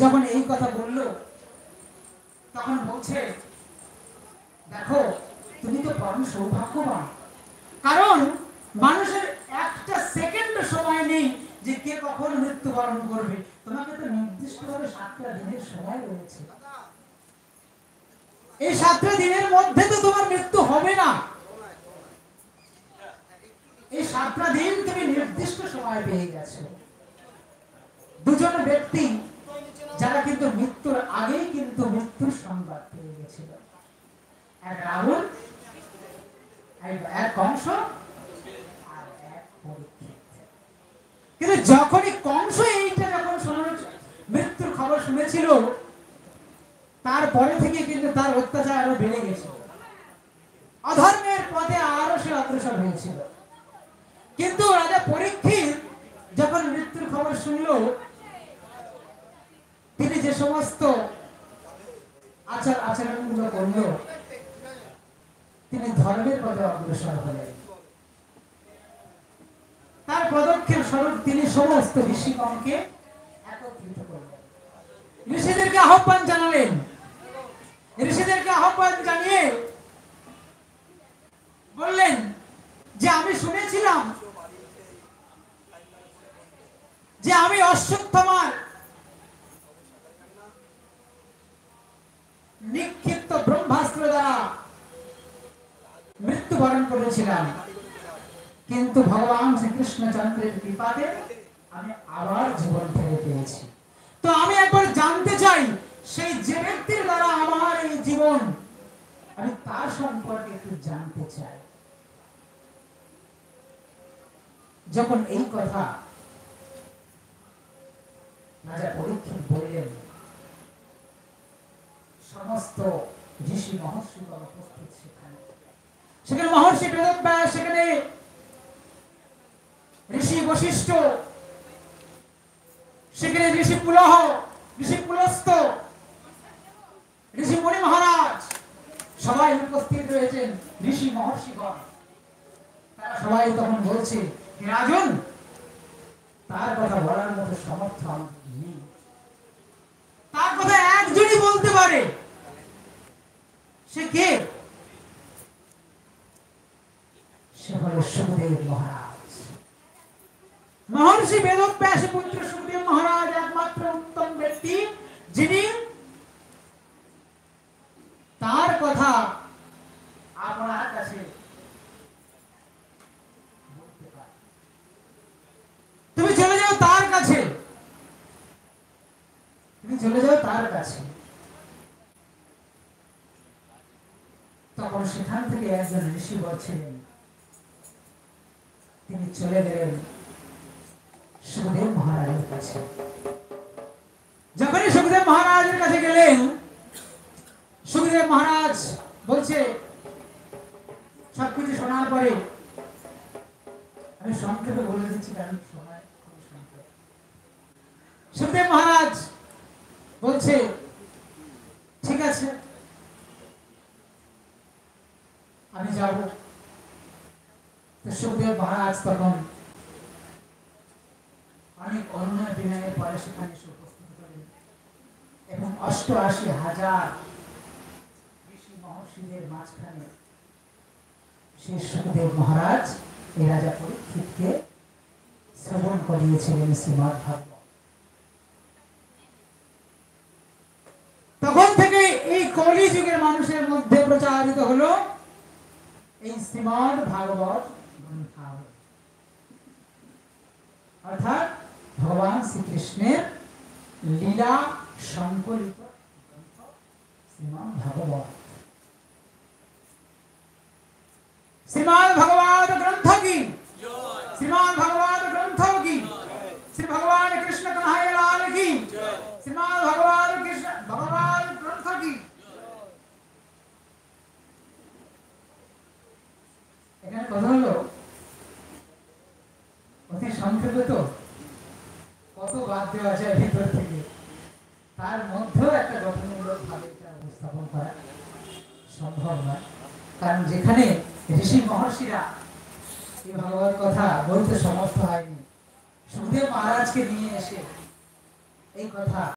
যখন এই কথা বলল তখন বলছে, দেখো তুমি তো পরম সৌভাগ্যবান, কারণ মানুষের একটা সেকেন্ড সময় নেই যে কে কখন মৃত্যুবরণ করবে। তোমাকে তো নির্দিষ্টভাবে 7টা দিনের সময় রয়েছে। এই 7টা দিনের মধ্যে তো তোমার মৃত্যু হবে না। এই 7টা দিন তুমি নির্দিষ্ট সময় পেয়ে গেছো। দুজন ব্যক্তি যারা কিন্তু মৃত্যুর আগেই কিন্তু মৃত্যুর সংবাদ পেয়ে গেছিল, এক রাহুল, এক কংস আর এক পরীক্ষিত। কিন্তু যখনই কংস এইটা যখন মৃত্যুর খবর শুনেছিল, তারপরে থেকে কিন্তু তার অত্যাচার আরো বেড়ে গেছিল, অধর্মের পথে আরো সে অগ্রসর হয়েছিল। কিন্তু রাজা পরীক্ষিত যখন মৃত্যুর খবর শুনল, তিনি যে সমস্ত আচরণগুলো করল, তিনি ধর্মের পথে অগ্রসর হলেন। তার পদক্ষেপ স্বরূপ তিনি সমস্ত ঋষিগণকে একত্রিত করলেন, ঋষিদেরকে আহ্বান জানালেন। ঋষিদেরকে আহ্বান জানিয়ে বললেন যে আমি শুনেছিলাম যে আমি অশ্বত্থামার নিক্ষিপ্ত ব্রহ্মাস্ত্র দ্বারা মৃত্যুবরণ করেছিলাম, কিন্তু ভগবান শ্রীকৃষ্ণচন্দ্রের কৃপাতে আমি আবার জীবন ফিরে পেয়েছি। তো আমি একবার জানতে চাই, সেই যে ব্যক্তির দ্বারা আমার এই জীবন, আমি তার সম্পর্কে একটু জানতে চাই। যখন এই কথা রাজা পরীক্ষিত বললেন, সমস্ত ঋষি মহর্ষিগণ উপস্থিত সেখানে। সেখানে মহর্ষি বেদব্যাস, সেখানে ঋষি বশিষ্ঠ, সেখানে ঋষি পুলহ, ঋষি পুলস্ত, ঋষি মণি মহারাজ, সবাই উপস্থিত রয়েছেন, ঋষি মহর্ষিগণ। তারা সবাই তখন বলছে, রাজন, তার কথা বলার মতো সমর্থন নেই, তার কথা একজনই বলতে পারে। সে কে? সে হল সুখদেব মহারাজ। মহর্ষি বেদব্যাস পুত্র সুখদেব মহারাজ একমাত্র উত্তম ব্যক্তি, যিনি তার কথা আপনার কাছে বলতে পারে। তুমি চলে যাও তার কাছে, তুমি চলে যাও তার কাছে। তখন সেখান থেকে একজন ঋষি বলছিলেন, তিনি চলে গেলেন সুখদেব মহারাজের কাছে। যখনই সুখদেব মহারাজের কাছে গেলেন, সুখদেব মহারাজ বলছে, সবকিছু শোনার পরে আমি সংক্ষেপে বলে দিচ্ছি, কারণ সময় খুব সংক্ষেপ। সুখদেব মহারাজ বলছে, ঠিক আছে, আমি যাব। তো সুখদেব মহারাজ তখন অনেক অনুনয় বিনয়ের পরে সেখানে উপস্থিত হলেন এবং 88,000 ঋষি মহর্ষিদের মাঝখানে সেই সুখদেব মহারাজ এই রাজা পরীক্ষিতকে শ্রবণ করিয়েছিলেন শ্রীমদ্ ভাগবত। তখন থেকে এই কলিযুগের মানুষের মধ্যে প্রচারিত হলো এই শ্রীমদ্ ভাগবত গ্রন্থাবলী, অর্থাৎ ভগবান শ্রীকৃষ্ণের লীলা সংকলিত গ্রন্থ শ্রীমদ্ ভাগবত। শ্রীমদ্ ভাগবত গ্রন্থ কি? শ্রীমদ্ ভাগবত গ্রন্থ কি? শ্রী ভগবান কৃষ্ণ কানাইয়া লাল কি? শ্রীমদ্ ভাগবত কৃষ্ণ ভগবত গ্রন্থ কি? এখানে কথা হলো অতি সংক্ষেপে, তো কত বাদ দেওয়া যায় ভিতর থেকে, তার মধ্যেও একটা গঠনমূলক ভাবে এটা উপস্থাপন করা সম্ভব নয়। কারণ যেখানে ঋষি মহর্ষিরা এই ভগবত কথা বলতে সমর্থ হয়নি, সুখদেব মহারাজকে নিয়ে এসে এই কথা